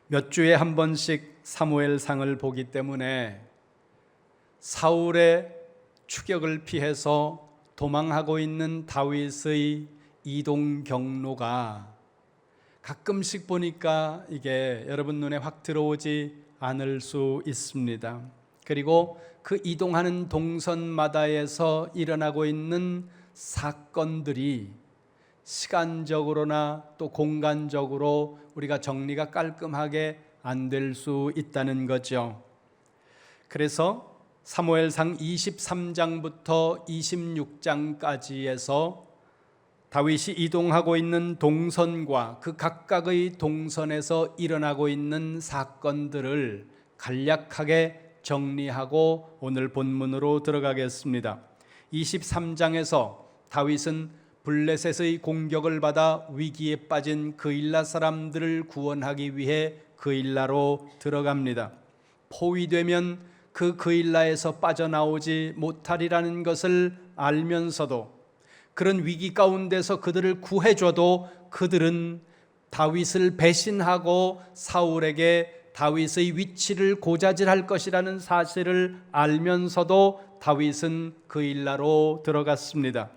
몇 주에 한 번씩 사무엘상을 보기 때문에 사울의 추격을 피해서 도망하고 있는 다윗의 이동 경로가 가끔씩 보니까 이게 여러분 눈에 확 들어오지 않을 수 있습니다. 그리고 그 이동하는 동선마다에서 일어나고 있는 사건들이 시간적으로나 또 공간적으로 우리가 정리가 깔끔하게 안 될 수 있다는 거죠. 그래서 사무엘상 23장부터 26장까지에서 다윗이 이동하고 있는 동선과 그 각각의 동선에서 일어나고 있는 사건들을 간략하게 정리하고 오늘 본문으로 들어가겠습니다. 23장에서 다윗은 블레셋의 공격을 받아 위기에 빠진 그일라 사람들을 구원하기 위해 그일라로 들어갑니다. 포위되면 그일라에서 빠져나오지 못하리라는 것을 알면서도 그런 위기 가운데서 그들을 구해줘도 그들은 다윗을 배신하고 사울에게 다윗의 위치를 고자질할 것이라는 사실을 알면서도 다윗은 그일라로 들어갔습니다.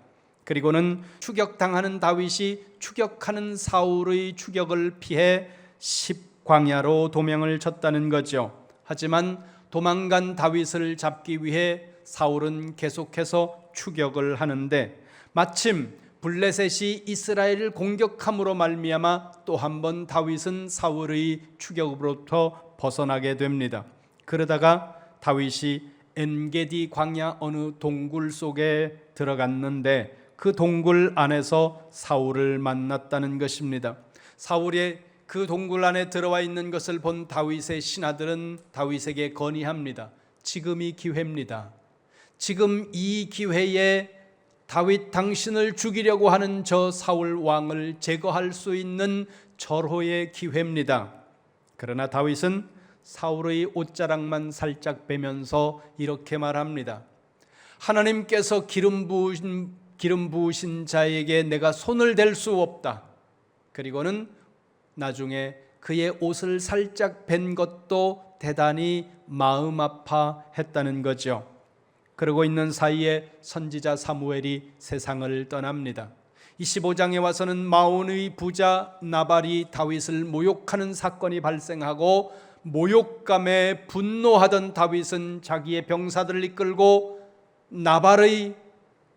그리고는 추격당하는 다윗이 추격하는 사울의 추격을 피해 십광야로 도망을 쳤다는 거죠. 하지만 도망간 다윗을 잡기 위해 사울은 계속해서 추격을 하는데 마침 블레셋이 이스라엘을 공격함으로 말미암아 또 한 번 다윗은 사울의 추격으로부터 벗어나게 됩니다. 그러다가 다윗이 엔게디 광야 어느 동굴 속에 들어갔는데 그 동굴 안에서 사울을 만났다는 것입니다. 사울이 그 동굴 안에 들어와 있는 것을 본 다윗의 신하들은 다윗에게 건의합니다. 지금이 기회입니다. 지금 이 기회에 다윗 당신을 죽이려고 하는 저 사울 왕을 제거할 수 있는 절호의 기회입니다. 그러나 다윗은 사울의 옷자락만 살짝 빼면서 이렇게 말합니다. 하나님께서 기름 부으신 자에게 내가 손을 댈 수 없다. 그리고는 나중에 그의 옷을 살짝 벤 것도 대단히 마음 아파했다는 거죠. 그러고 있는 사이에 선지자 사무엘이 세상을 떠납니다. 25장에 와서는 마온의 부자 나발이 다윗을 모욕하는 사건이 발생하고 모욕감에 분노하던 다윗은 자기의 병사들을 이끌고 나발의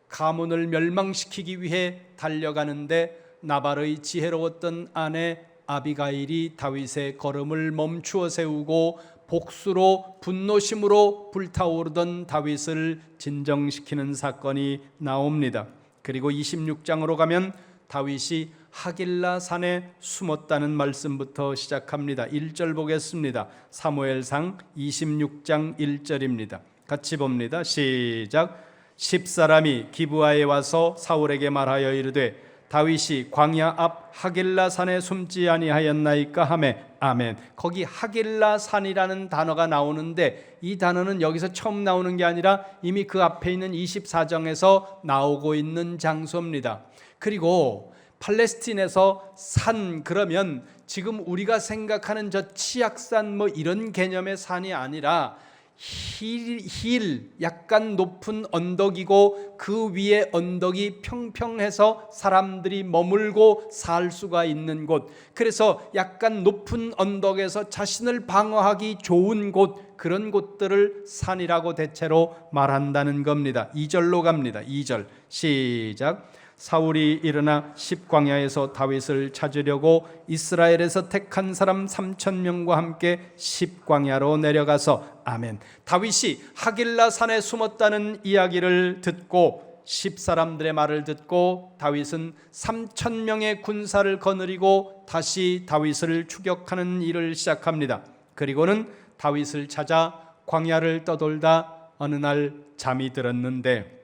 가문을 멸망시키기 위해 달려가는데 나발의 지혜로웠던 아내 아비가일이 다윗의 걸음을 멈추어 세우고 복수로 분노심으로 불타오르던 다윗을 진정시키는 사건이 나옵니다. 그리고 26장으로 가면 다윗이 하길라 산에 숨었다는 말씀부터 시작합니다. 1절 보겠습니다. 사무엘상 26장 1절입니다. 같이 봅니다. 시작. 10사람이 기브아에 와서 사울에게 말하여 이르되 다윗이 광야 앞 하길라 산에 숨지 아니하였나이까 하매 아멘. 거기 하길라 산이라는 단어가 나오는데 이 단어는 여기서 처음 나오는 게 아니라 이미 그 앞에 있는 24장에서 나오고 있는 장소입니다. 그리고 팔레스틴에서 산 그러면 지금 우리가 생각하는 저 치악산 뭐 이런 개념의 산이 아니라 힐 약간 높은 언덕이고 그 위에 언덕이 평평해서 사람들이 머물고 살 수가 있는 곳, 그래서 약간 높은 언덕에서 자신을 방어하기 좋은 곳, 그런 곳들을 산이라고 대체로 말한다는 겁니다. 2절로 갑니다. 2절 시작. 사울이 일어나 십광야에서 다윗을 찾으려고 이스라엘에서 택한 사람 3,000명과 함께 십광야로 내려가서 아멘. 다윗이 하길라 산에 숨었다는 이야기를 듣고 10사람들의 말을 듣고 다윗은 3,000명의 군사를 거느리고 다시 다윗을 추격하는 일을 시작합니다. 그리고는 다윗을 찾아 광야를 떠돌다 어느 날 잠이 들었는데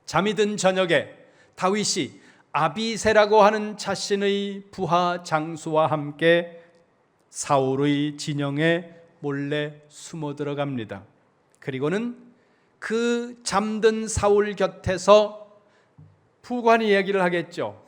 잠이 든 저녁에 다윗이 아비새라고 하는 자신의 부하 장수와 함께 사울의 진영에 몰래 숨어 들어갑니다. 그리고는 그 잠든 사울 곁에서 부관이 얘기를 하겠죠.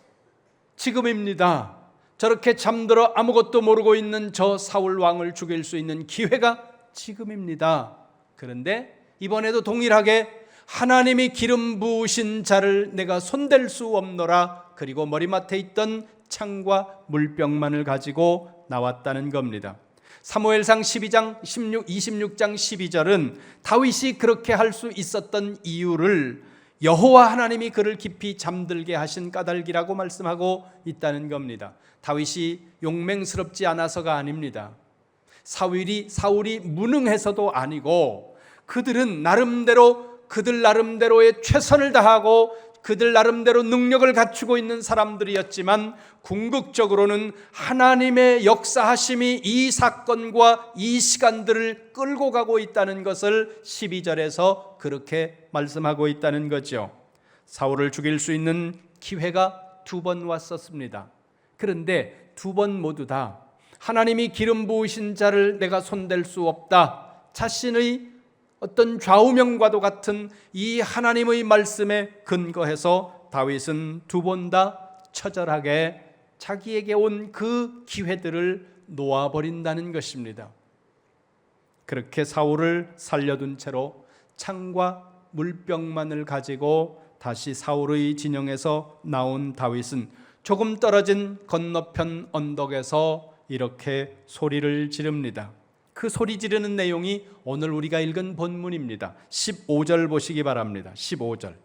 지금입니다. 저렇게 잠들어 아무것도 모르고 있는 저 사울 왕을 죽일 수 있는 기회가 지금입니다. 그런데 이번에도 동일하게 하나님이 기름 부으신 자를 내가 손댈 수 없노라. 그리고 머리맡에 있던 창과 물병만을 가지고 나왔다는 겁니다. 사무엘상 26장 12절은 다윗이 그렇게 할 수 있었던 이유를 여호와 하나님이 그를 깊이 잠들게 하신 까닭이라고 말씀하고 있다는 겁니다. 다윗이 용맹스럽지 않아서가 아닙니다. 사울이 무능해서도 아니고 그들 나름대로의 최선을 다하고 그들 나름대로 능력을 갖추고 있는 사람들이었지만 궁극적으로는 하나님의 역사하심이 이 사건과 이 시간들을 끌고 가고 있다는 것을 12절에서 그렇게 말씀하고 있다는 거죠. 사울을 죽일 수 있는 기회가 2번 왔었습니다. 그런데 2번 모두 다 하나님이 기름 부으신 자를 내가 손댈 수 없다, 자신의 어떤 좌우명과도 같은 이 하나님의 말씀에 근거해서 다윗은 2번 다 처절하게 자기에게 온 그 기회들을 놓아버린다는 것입니다. 그렇게 사울을 살려둔 채로 창과 물병만을 가지고 다시 사울의 진영에서 나온 다윗은 조금 떨어진 건너편 언덕에서 이렇게 소리를 지릅니다. 그 소리 지르는 내용이 오늘 우리가 읽은 본문입니다. 15절 보시기 바랍니다. 15절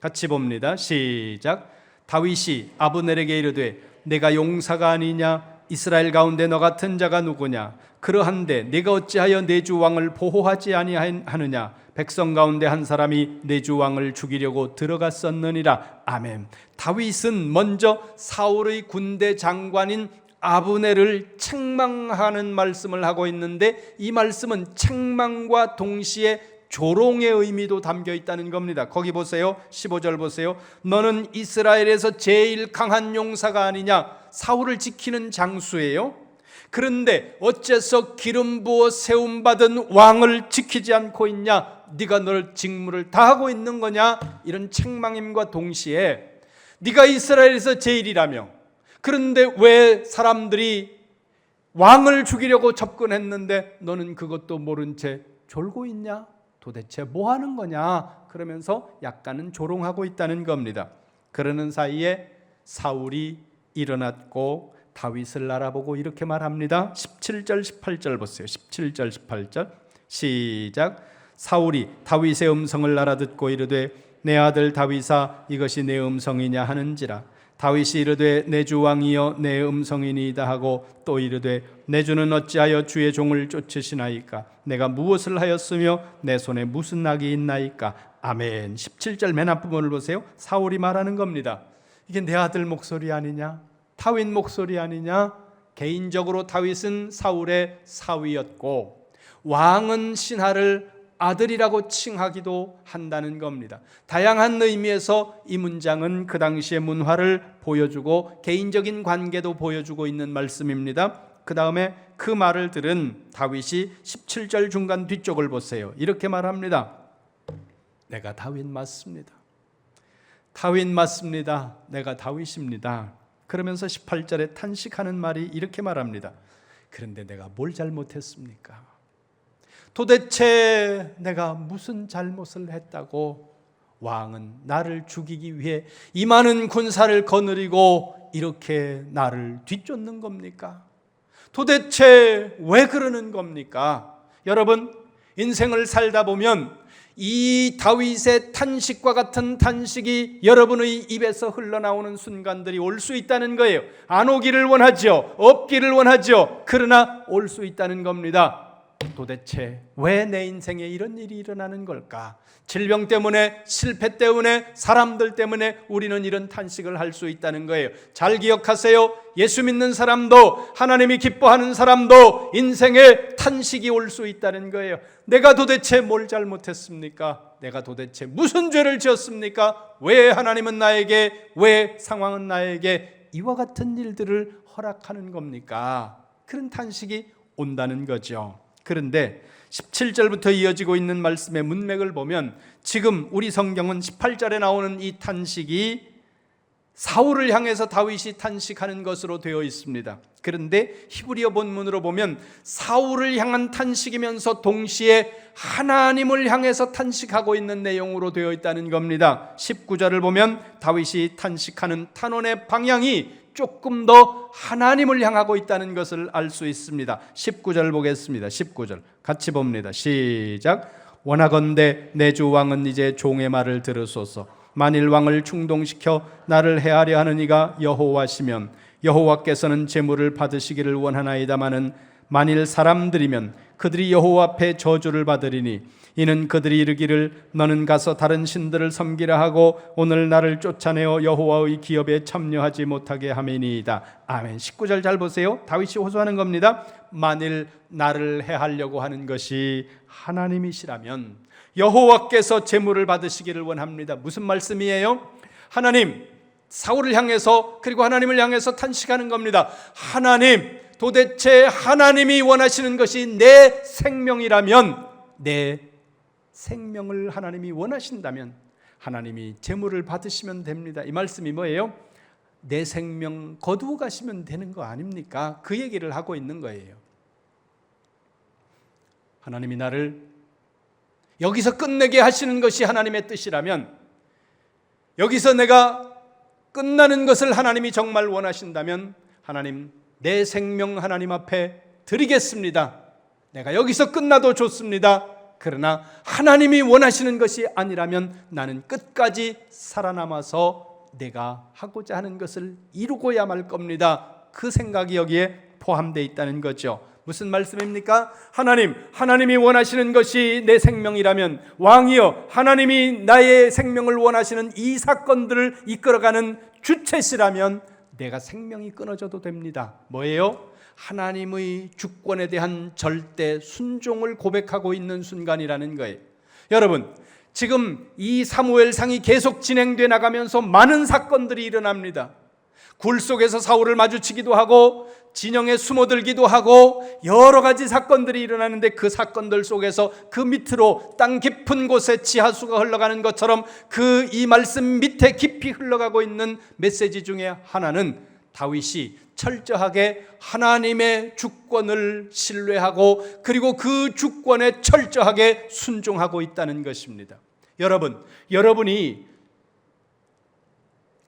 같이 봅니다. 시작. 다윗이 아브넬에게 이르되 내가 용사가 아니냐? 이스라엘 가운데 너 같은 자가 누구냐? 그러한데 내가 어찌하여 내 주 왕을 보호하지 아니하느냐? 백성 가운데 한 사람이 내 주 왕을 죽이려고 들어갔었느니라. 아멘. 다윗은 먼저 사울의 군대 장관인 아브넬을 책망하는 말씀을 하고 있는데 이 말씀은 책망과 동시에 조롱의 의미도 담겨 있다는 겁니다. 거기 보세요. 15절 보세요. 너는 이스라엘에서 제일 강한 용사가 아니냐? 사울을 지키는 장수예요. 그런데 어째서 기름 부어 세움받은 왕을 지키지 않고 있냐? 네가 널 직무를 다하고 있는 거냐? 이런 책망임과 동시에 네가 이스라엘에서 제일이라며, 그런데 왜 사람들이 왕을 죽이려고 접근했는데 너는 그것도 모른 채 졸고 있냐? 도대체 뭐 하는 거냐? 그러면서 약간은 조롱하고 있다는 겁니다. 그러는 사이에 사울이 일어났고 다윗을 알아보고 이렇게 말합니다. 17절 18절 보세요. 17절 18절 시작. 사울이 다윗의 음성을 알아듣고 이르되 내 아들 다윗아 이것이 내 음성이냐 하는지라. 다윗이 이르되 내 주 왕이여 내 음성이니이다 하고 또 이르되 내 주는 어찌하여 주의 종을 쫓으시나이까? 내가 무엇을 하였으며 내 손에 무슨 낙이 있나이까? 아멘. 17절 맨 앞부분을 보세요. 사울이 말하는 겁니다. 이게 내 아들 목소리 아니냐? 다윗 목소리 아니냐? 개인적으로 다윗은 사울의 사위였고 왕은 신하를 아들이라고 칭하기도 한다는 겁니다. 다양한 의미에서 이 문장은 그 당시의 문화를 보여주고 개인적인 관계도 보여주고 있는 말씀입니다. 그 다음에 그 말을 들은 다윗이 17절 중간 뒤쪽을 보세요. 이렇게 말합니다. 내가 다윗 맞습니다. 다윗 맞습니다. 내가 다윗입니다. 그러면서 18절에 탄식하는 말이 이렇게 말합니다. 그런데 내가 뭘 잘못했습니까? 도대체 내가 무슨 잘못을 했다고 왕은 나를 죽이기 위해 이 많은 군사를 거느리고 이렇게 나를 뒤쫓는 겁니까? 도대체 왜 그러는 겁니까? 여러분, 인생을 살다 보면 이 다윗의 탄식과 같은 탄식이 여러분의 입에서 흘러나오는 순간들이 올 수 있다는 거예요. 안 오기를 원하죠. 없기를 원하죠. 그러나 올 수 있다는 겁니다. 도대체 왜 내 인생에 이런 일이 일어나는 걸까? 질병 때문에, 실패 때문에, 사람들 때문에 우리는 이런 탄식을 할 수 있다는 거예요. 잘 기억하세요. 예수 믿는 사람도, 하나님이 기뻐하는 사람도 인생에 탄식이 올 수 있다는 거예요. 내가 도대체 뭘 잘못했습니까? 내가 도대체 무슨 죄를 지었습니까? 왜 하나님은 나에게, 왜 상황은 나에게 이와 같은 일들을 허락하는 겁니까? 그런 탄식이 온다는 거죠. 그런데 17절부터 이어지고 있는 말씀의 문맥을 보면 지금 우리 성경은 18절에 나오는 이 탄식이 사울을 향해서 다윗이 탄식하는 것으로 되어 있습니다. 그런데 히브리어 본문으로 보면 사울을 향한 탄식이면서 동시에 하나님을 향해서 탄식하고 있는 내용으로 되어 있다는 겁니다. 19절을 보면 다윗이 탄식하는 탄원의 방향이 조금 더 하나님을 향하고 있다는 것을 알 수 있습니다. 19절 보겠습니다. 19절 같이 봅니다. 시작. 원하건대 내 주 왕은 이제 종의 말을 들으소서. 만일 왕을 충동시켜 나를 해하려 하는 이가 여호와시면 여호와께서는 제물을 받으시기를 원하나이다마는 만일 사람들이면 그들이 여호와 앞에 저주를 받으리니 이는 그들이 이르기를 너는 가서 다른 신들을 섬기라 하고 오늘 나를 쫓아내어 여호와의 기업에 참여하지 못하게 함이니이다. 아멘. 19절 잘 보세요. 다윗이 호소하는 겁니다. 만일 나를 해하려고 하는 것이 하나님이시라면 여호와께서 제물을 받으시기를 원합니다. 무슨 말씀이에요? 하나님, 사울을 향해서 그리고 하나님을 향해서 탄식하는 겁니다. 하나님, 도대체 하나님이 원하시는 것이 내 생명이라면, 내 생명을 하나님이 원하신다면 하나님이 제물을 받으시면 됩니다. 이 말씀이 뭐예요? 내 생명 거두어 가시면 되는 거 아닙니까? 그 얘기를 하고 있는 거예요. 하나님이 나를 여기서 끝내게 하시는 것이 하나님의 뜻이라면, 여기서 내가 끝나는 것을 하나님이 정말 원하신다면 하나님, 내 생명 하나님 앞에 드리겠습니다. 내가 여기서 끝나도 좋습니다. 그러나 하나님이 원하시는 것이 아니라면 나는 끝까지 살아남아서 내가 하고자 하는 것을 이루고야 말 겁니다. 그 생각이 여기에 포함되어 있다는 거죠. 무슨 말씀입니까? 하나님이 원하시는 것이 내 생명이라면, 왕이여 하나님이 나의 생명을 원하시는 이 사건들을 이끌어가는 주체시라면 내가 생명이 끊어져도 됩니다. 뭐예요? 하나님의 주권에 대한 절대 순종을 고백하고 있는 순간이라는 거예요. 여러분, 지금 이 사무엘상이 계속 진행돼 나가면서 많은 사건들이 일어납니다. 굴 속에서 사울을 마주치기도 하고 진영에 숨어들기도 하고 여러 가지 사건들이 일어나는데, 그 사건들 속에서 그 밑으로 땅 깊은 곳에 지하수가 흘러가는 것처럼 그 이 말씀 밑에 깊이 흘러가고 있는 메시지 중에 하나는 다윗이 철저하게 하나님의 주권을 신뢰하고 그리고 그 주권에 철저하게 순종하고 있다는 것입니다. 여러분이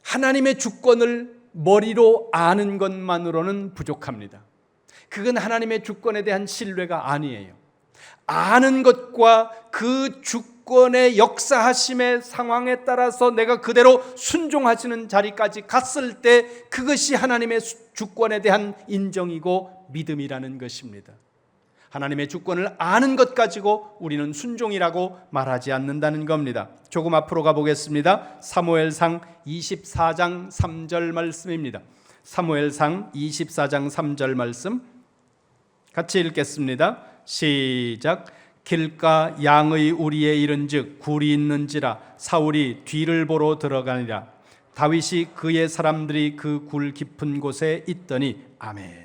하나님의 주권을 머리로 아는 것만으로는 부족합니다. 그건 하나님의 주권에 대한 신뢰가 아니에요. 아는 것과 그 주권의 역사하심의 상황에 따라서 내가 그대로 순종하시는 자리까지 갔을 때 그것이 하나님의 주권에 대한 인정이고 믿음이라는 것입니다. 하나님의 주권을 아는 것 가지고 우리는 순종이라고 말하지 않는다는 겁니다. 조금 앞으로 가보겠습니다. 사무엘상 24장 3절 말씀입니다. 사무엘상 24장 3절 말씀 같이 읽겠습니다. 시작. 길가 양의 우리에 이른즉 굴이 있는지라 사울이 뒤를 보러 들어가니라. 다윗이 그의 사람들이 그 굴 깊은 곳에 있더니. 아멘.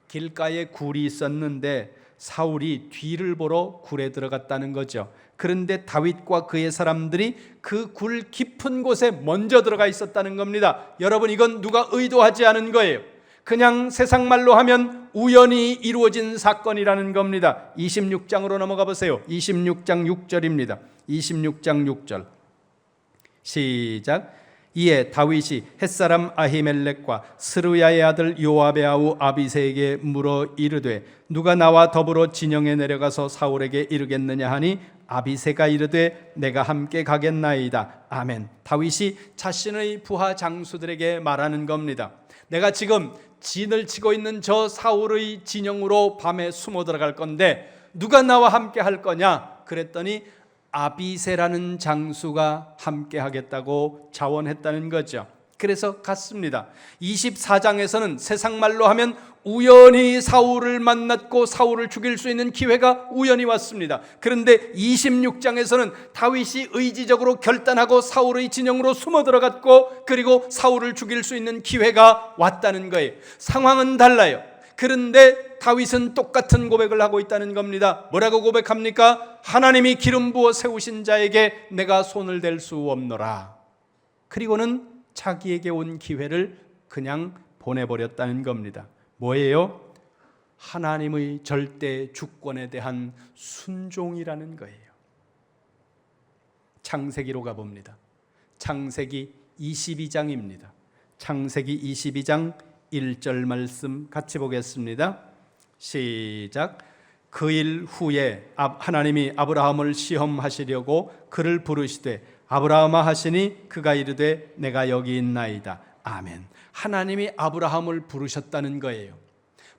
길가에 굴이 있었는데 사울이 뒤를 보러 굴에 들어갔다는 거죠. 그런데 다윗과 그의 사람들이 그 굴 깊은 곳에 먼저 들어가 있었다는 겁니다. 여러분, 이건 누가 의도하지 않은 거예요. 그냥 세상 말로 하면 우연히 이루어진 사건이라는 겁니다. 26장으로 넘어가 보세요. 26장 6절입니다. 26장 6절 시작. 이에 다윗이 햇사람 아히멜렉과 스루야의 아들 요압의 아우 아비새에게 물어 이르되 누가 나와 더불어 진영에 내려가서 사울에게 이르겠느냐 하니 아비새가 이르되 내가 함께 가겠나이다. 아멘. 다윗이 자신의 부하 장수들에게 말하는 겁니다. 내가 지금 진을 치고 있는 저 사울의 진영으로 밤에 숨어 들어갈 건데 누가 나와 함께 할 거냐? 그랬더니 아비새라는 장수가 함께 하겠다고 자원했다는 거죠. 그래서 갔습니다. 24장에서는 세상 말로 하면 우연히 사울을 만났고 사울을 죽일 수 있는 기회가 우연히 왔습니다. 그런데 26장에서는 다윗이 의지적으로 결단하고 사울의 진영으로 숨어 들어갔고 그리고 사울을 죽일 수 있는 기회가 왔다는 거예요. 상황은 달라요. 그런데 다윗은 똑같은 고백을 하고 있다는 겁니다. 뭐라고 고백합니까? 하나님이 기름 부어 세우신 자에게 내가 손을 댈 수 없노라. 그리고는 자기에게 온 기회를 그냥 보내버렸다는 겁니다. 뭐예요? 하나님의 절대 주권에 대한 순종이라는 거예요. 창세기로 가봅니다. 창세기 22장입니다. 창세기 22장 1절 말씀 같이 보겠습니다. 시작. 그 일 후에 하나님이 아브라함을 시험하시려고 그를 부르시되 아브라함아 하시니 그가 이르되 내가 여기 있나이다. 아멘. 하나님이 아브라함을 부르셨다는 거예요.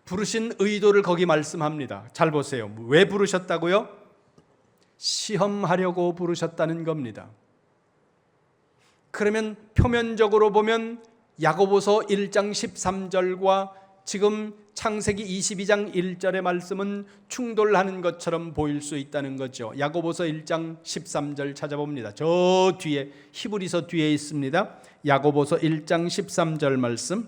부르신 의도를 거기 말씀합니다. 잘 보세요. 왜 부르셨다고요? 시험하려고 부르셨다는 겁니다. 그러면 표면적으로 보면 야고보서 1장 13절과 지금 창세기 22장 1절의 말씀은 충돌하는 것처럼 보일 수 있다는 거죠. 야고보서 1장 13절 찾아봅니다. 저 뒤에 히브리서 뒤에 있습니다. 야고보서 1장 13절 말씀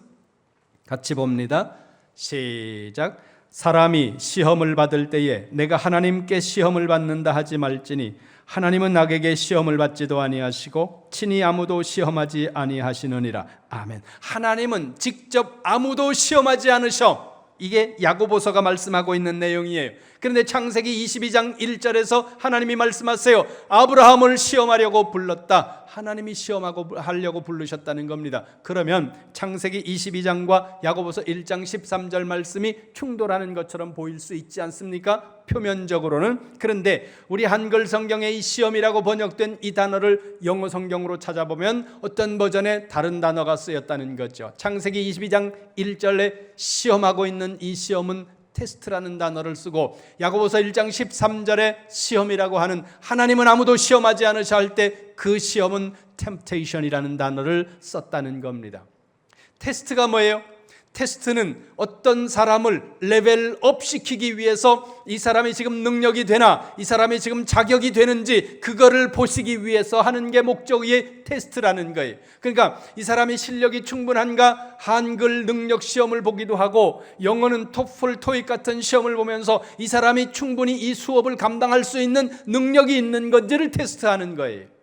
같이 봅니다. 시작. 사람이 시험을 받을 때에 내가 하나님께 시험을 받는다 하지 말지니 하나님은 악에게 시험을 받지도 아니하시고 친히 아무도 시험하지 아니하시느니라. 아멘. 하나님은 직접 아무도 시험하지 않으셔. 이게 야고보서가 말씀하고 있는 내용이에요. 그런데 창세기 22장 1절에서 하나님이 말씀하세요. 아브라함을 시험하려고 불렀다. 하나님이 시험하려고 부르셨다는 겁니다. 그러면 창세기 22장과 야고보서 1장 13절 말씀이 충돌하는 것처럼 보일 수 있지 않습니까? 표면적으로는. 그런데 우리 한글 성경에 이 시험이라고 번역된 이 단어를 영어 성경으로 찾아보면 어떤 버전에 다른 단어가 쓰였다는 거죠. 창세기 22장 1절에 시험하고 있는 이 시험은 테스트라는 단어를 쓰고 야고보서 1장 13절에 시험이라고 하는 하나님은 아무도 시험하지 않으셔 할 때 그 시험은 temptation이라는 단어를 썼다는 겁니다. 테스트가 뭐예요? 테스트는 어떤 사람을 레벨업 시키기 위해서 이 사람이 지금 능력이 되나 이 사람이 지금 자격이 되는지 그거를 보시기 위해서 하는 게 목적의 테스트라는 거예요. 그러니까 이 사람이 실력이 충분한가 한글 능력 시험을 보기도 하고 영어는 토플, 토익 같은 시험을 보면서 이 사람이 충분히 이 수업을 감당할 수 있는 능력이 있는 건지를 테스트하는 거예요.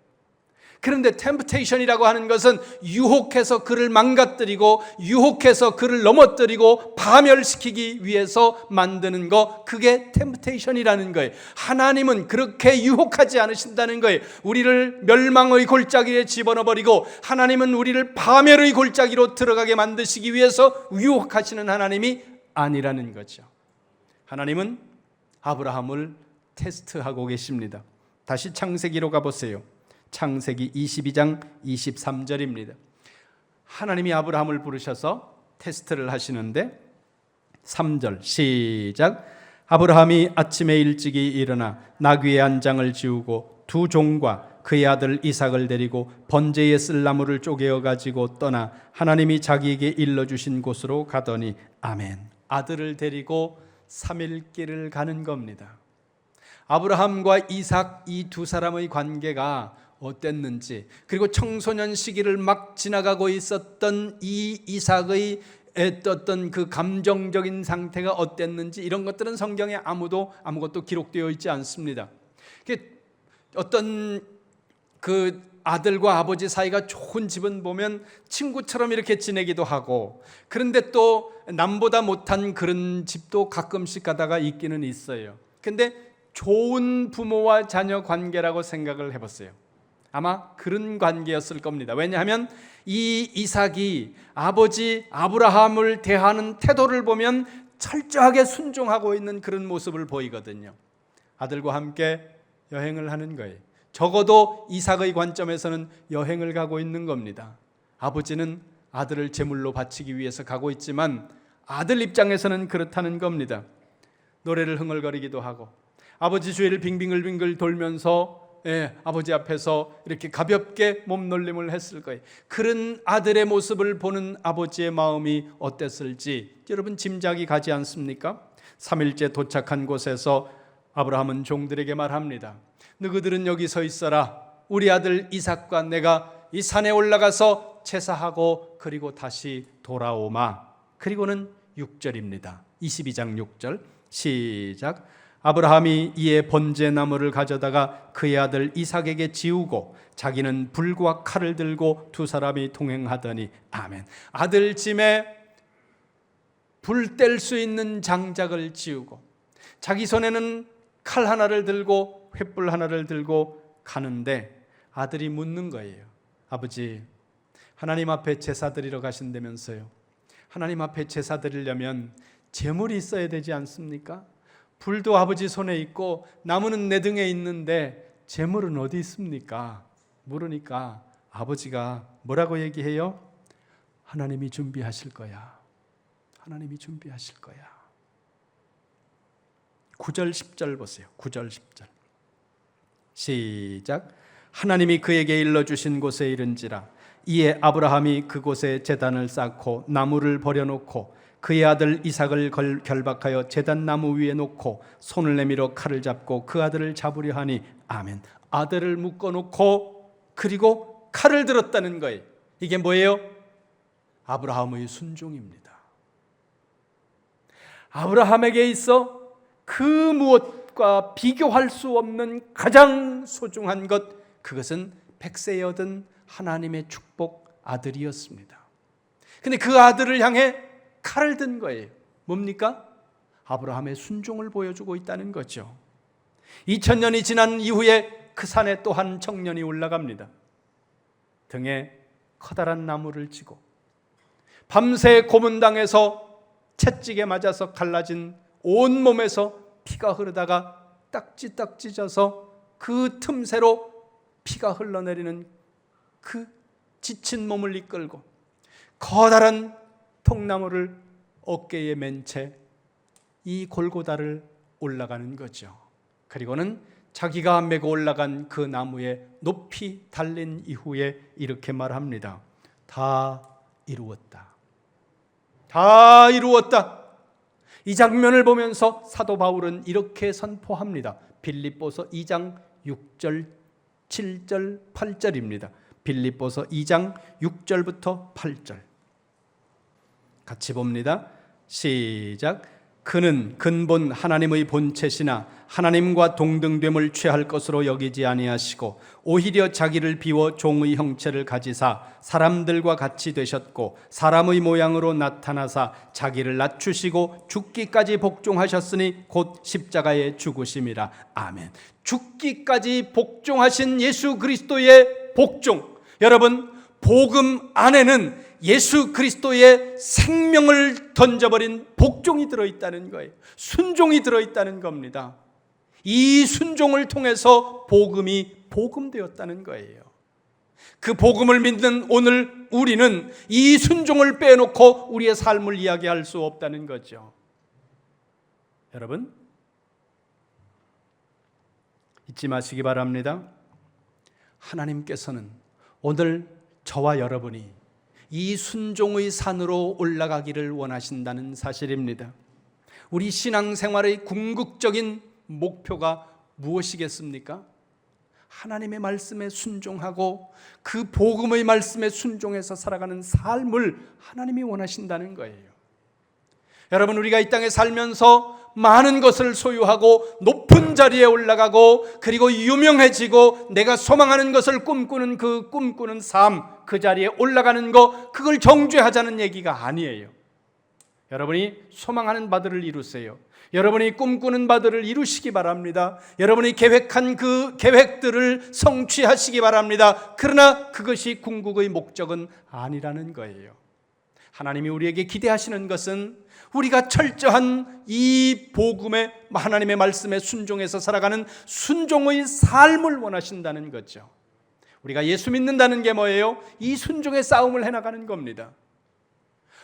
그런데 템프테이션이라고 하는 것은 유혹해서 그를 망가뜨리고 유혹해서 그를 넘어뜨리고 파멸시키기 위해서 만드는 거, 그게 템프테이션이라는 거예요. 하나님은 그렇게 유혹하지 않으신다는 거예요. 우리를 멸망의 골짜기에 집어넣어버리고 하나님은 우리를 파멸의 골짜기로 들어가게 만드시기 위해서 유혹하시는 하나님이 아니라는 거죠. 하나님은 아브라함을 테스트하고 계십니다. 다시 창세기로 가보세요. 창세기 22장 23절입니다. 하나님이 아브라함을 부르셔서 테스트를 하시는데 3절 시작. 아브라함이 아침에 일찍이 일어나 나귀의 안장을 지우고 두 종과 그의 아들 이삭을 데리고 번제에 쓸 나무를 쪼개어 가지고 떠나 하나님이 자기에게 일러주신 곳으로 가더니 아멘. 아들을 데리고 3일 길을 가는 겁니다. 아브라함과 이삭 이 두 사람의 관계가 어땠는지, 그리고 청소년 시기를 막 지나가고 있었던 이 이삭의 어떤 그 감정적인 상태가 어땠는지, 이런 것들은 성경에 아무것도 기록되어 있지 않습니다. 어떤 그 아들과 아버지 사이가 좋은 집은 보면 친구처럼 이렇게 지내기도 하고, 그런데 또 남보다 못한 그런 집도 가끔씩 가다가 있기는 있어요. 근데 좋은 부모와 자녀 관계라고 생각을 해봤어요. 아마 그런 관계였을 겁니다. 왜냐하면 이 이삭이 아버지 아브라함을 대하는 태도를 보면 철저하게 순종하고 있는 그런 모습을 보이거든요. 아들과 함께 여행을 하는 거예요. 적어도 이삭의 관점에서는 여행을 가고 있는 겁니다. 아버지는 아들을 제물로 바치기 위해서 가고 있지만 아들 입장에서는 그렇다는 겁니다. 노래를 흥얼거리기도 하고 아버지 주위를 빙빙글빙글 돌면서 아버지 앞에서 이렇게 가볍게 몸놀림을 했을 거예요. 그런 아들의 모습을 보는 아버지의 마음이 어땠을지 여러분 짐작이 가지 않습니까? 3일째 도착한 곳에서 아브라함은 종들에게 말합니다. 너희들은 여기 서 있어라. 우리 아들 이삭과 내가 이 산에 올라가서 제사하고 그리고 다시 돌아오마. 그리고는 6절입니다. 22장 6절 시작. 아브라함이 이에 번제 나무를 가져다가 그의 아들 이삭에게 지우고 자기는 불과 칼을 들고 두 사람이 동행하더니 아멘. 아들 짐에 불 뗄 수 있는 장작을 지우고 자기 손에는 칼 하나를 들고 횃불 하나를 들고 가는데 아들이 묻는 거예요. 아버지, 하나님 앞에 제사 드리러 가신다면서요. 하나님 앞에 제사 드리려면 제물이 있어야 되지 않습니까? 불도 아버지 손에 있고 나무는 내 등에 있는데 제물은 어디 있습니까? 물으니까 아버지가 뭐라고 얘기해요? 하나님이 준비하실 거야. 하나님이 준비하실 거야. 9절 10절 보세요. 9절 10절 시작. 하나님이 그에게 일러주신 곳에 이른지라 이에 아브라함이 그곳에 제단을 쌓고 나무를 버려놓고 그의 아들 이삭을 결박하여 제단 나무 위에 놓고 손을 내밀어 칼을 잡고 그 아들을 잡으려 하니 아멘. 아들을 묶어놓고 그리고 칼을 들었다는 거예요. 이게 뭐예요? 아브라함의 순종입니다. 아브라함에게 있어 그 무엇과 비교할 수 없는 가장 소중한 것, 그것은 백세에 얻은 하나님의 축복 아들이었습니다. 근데 그 아들을 향해 칼을 든 거예요. 뭡니까? 아브라함의 순종을 보여주고 있다는 거죠. 2000년이 지난 이후에 그 산에 또 한 청년이 올라갑니다. 등에 커다란 나무를 지고 밤새 고문당해서 채찍에 맞아서 갈라진 온몸에서 피가 흐르다가 딱지 져서 그 틈새로 피가 흘러내리는 그 지친 몸을 이끌고 커다란 통나무를 어깨에 맨 채 이 골고다를 올라가는 거죠. 그리고는 자기가 메고 올라간 그 나무에 높이 달린 이후에 이렇게 말합니다. 다 이루었다. 다 이루었다. 이 장면을 보면서 사도 바울은 이렇게 선포합니다. 빌립보서 2장 6절 7절 8절입니다. 빌립보서 2장 6절부터 8절 같이 봅니다. 시작. 그는 근본 하나님의 본체시나 하나님과 동등됨을 취할 것으로 여기지 아니하시고 오히려 자기를 비워 종의 형체를 가지사 사람들과 같이 되셨고 사람의 모양으로 나타나사 자기를 낮추시고 죽기까지 복종하셨으니 곧 십자가에 죽으심이라. 아멘. 죽기까지 복종하신 예수 그리스도의 복종. 여러분, 복음 안에는 예수 그리스도의 생명을 던져버린 복종이 들어있다는 거예요. 순종이 들어있다는 겁니다. 이 순종을 통해서 복음이 복음되었다는 거예요. 그 복음을 믿는 오늘 우리는 이 순종을 빼놓고 우리의 삶을 이야기할 수 없다는 거죠. 여러분, 잊지 마시기 바랍니다. 하나님께서는 오늘 저와 여러분이 이 순종의 산으로 올라가기를 원하신다는 사실입니다. 우리 신앙생활의 궁극적인 목표가 무엇이겠습니까? 하나님의 말씀에 순종하고 그 복음의 말씀에 순종해서 살아가는 삶을 하나님이 원하신다는 거예요. 여러분, 우리가 이 땅에 살면서 많은 것을 소유하고 높은 자리에 올라가고 그리고 유명해지고 내가 소망하는 것을 꿈꾸는 그 꿈꾸는 삶, 그 자리에 올라가는 것, 그걸 정죄하자는 얘기가 아니에요. 여러분이 소망하는 바들을 이루세요. 여러분이 꿈꾸는 바들을 이루시기 바랍니다. 여러분이 계획한 그 계획들을 성취하시기 바랍니다. 그러나 그것이 궁극의 목적은 아니라는 거예요. 하나님이 우리에게 기대하시는 것은 우리가 철저한 이 복음의 하나님의 말씀에 순종해서 살아가는 순종의 삶을 원하신다는 거죠. 우리가 예수 믿는다는 게 뭐예요? 이 순종의 싸움을 해나가는 겁니다.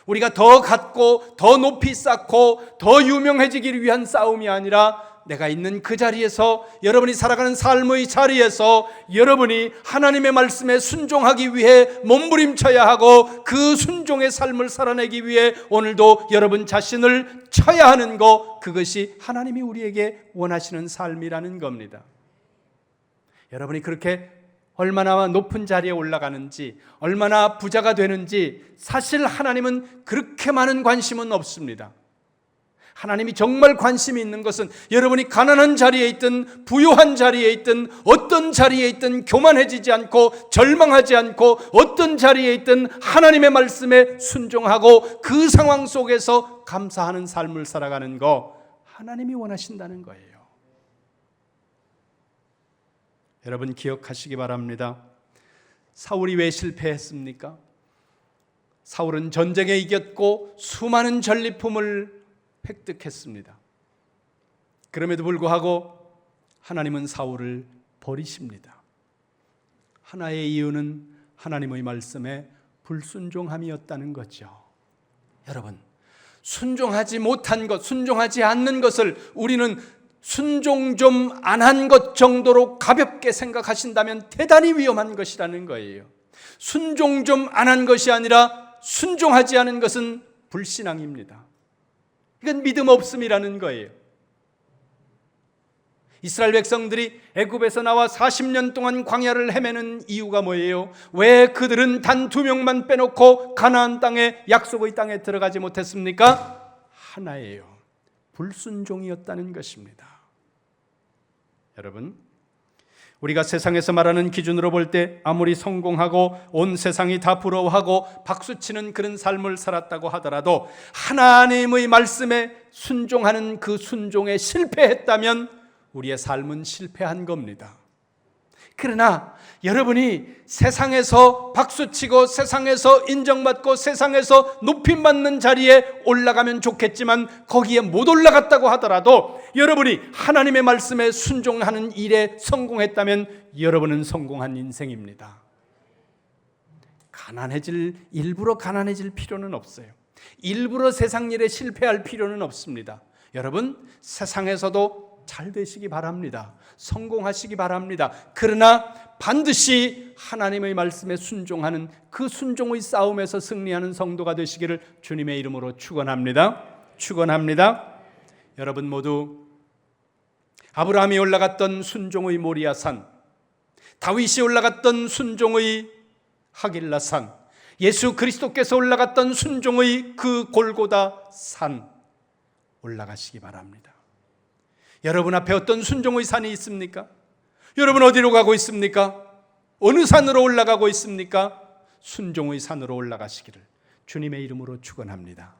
우리가 더 갖고 더 높이 쌓고 더 유명해지기를 위한 싸움이 아니라 내가 있는 그 자리에서, 여러분이 살아가는 삶의 자리에서 여러분이 하나님의 말씀에 순종하기 위해 몸부림쳐야 하고 그 순종의 삶을 살아내기 위해 오늘도 여러분 자신을 쳐야 하는 것, 그것이 하나님이 우리에게 원하시는 삶이라는 겁니다. 여러분이 그렇게 얼마나 높은 자리에 올라가는지, 얼마나 부자가 되는지 사실 하나님은 그렇게 많은 관심은 없습니다. 하나님이 정말 관심이 있는 것은 여러분이 가난한 자리에 있든 부유한 자리에 있든 어떤 자리에 있든 교만해지지 않고 절망하지 않고 어떤 자리에 있든 하나님의 말씀에 순종하고 그 상황 속에서 감사하는 삶을 살아가는 거 하나님이 원하신다는 거예요. 여러분 기억하시기 바랍니다. 사울이 왜 실패했습니까? 사울은 전쟁에 이겼고 수많은 전리품을 획득했습니다. 그럼에도 불구하고 하나님은 사울을 버리십니다. 하나의 이유는 하나님의 말씀에 불순종함이었다는 거죠. 여러분, 순종하지 못한 것, 순종하지 않는 것을 우리는 순종 좀 안 한 것 정도로 가볍게 생각하신다면 대단히 위험한 것이라는 거예요. 순종 좀 안 한 것이 아니라 순종하지 않은 것은 불신앙입니다. 이건 믿음 없음이라는 거예요. 이스라엘 백성들이 애굽에서 나와 40년 동안 광야를 헤매는 이유가 뭐예요? 왜 그들은 단 2명만 빼놓고 가나안 땅에, 약속의 땅에 들어가지 못했습니까? 하나예요. 불순종이었다는 것입니다. 여러분, 우리가 세상에서 말하는 기준으로 볼 때 아무리 성공하고 온 세상이 다 부러워하고 박수치는 그런 삶을 살았다고 하더라도 하나님의 말씀에 순종하는 그 순종에 실패했다면 우리의 삶은 실패한 겁니다. 그러나 여러분이 세상에서 박수치고 세상에서 인정받고 세상에서 높임받는 자리에 올라가면 좋겠지만 거기에 못 올라갔다고 하더라도 여러분이 하나님의 말씀에 순종하는 일에 성공했다면 여러분은 성공한 인생입니다. 일부러 가난해질 필요는 없어요. 일부러 세상 일에 실패할 필요는 없습니다. 여러분, 세상에서도 잘 되시기 바랍니다. 성공하시기 바랍니다. 그러나 반드시 하나님의 말씀에 순종하는 그 순종의 싸움에서 승리하는 성도가 되시기를 주님의 이름으로 축원합니다. 축원합니다. 여러분 모두 아브라함이 올라갔던 순종의 모리아산, 다윗이 올라갔던 순종의 하길라산, 예수 그리스도께서 올라갔던 순종의 그 골고다 산 올라가시기 바랍니다. 여러분 앞에 어떤 순종의 산이 있습니까? 여러분 어디로 가고 있습니까? 어느 산으로 올라가고 있습니까? 순종의 산으로 올라가시기를 주님의 이름으로 축원합니다.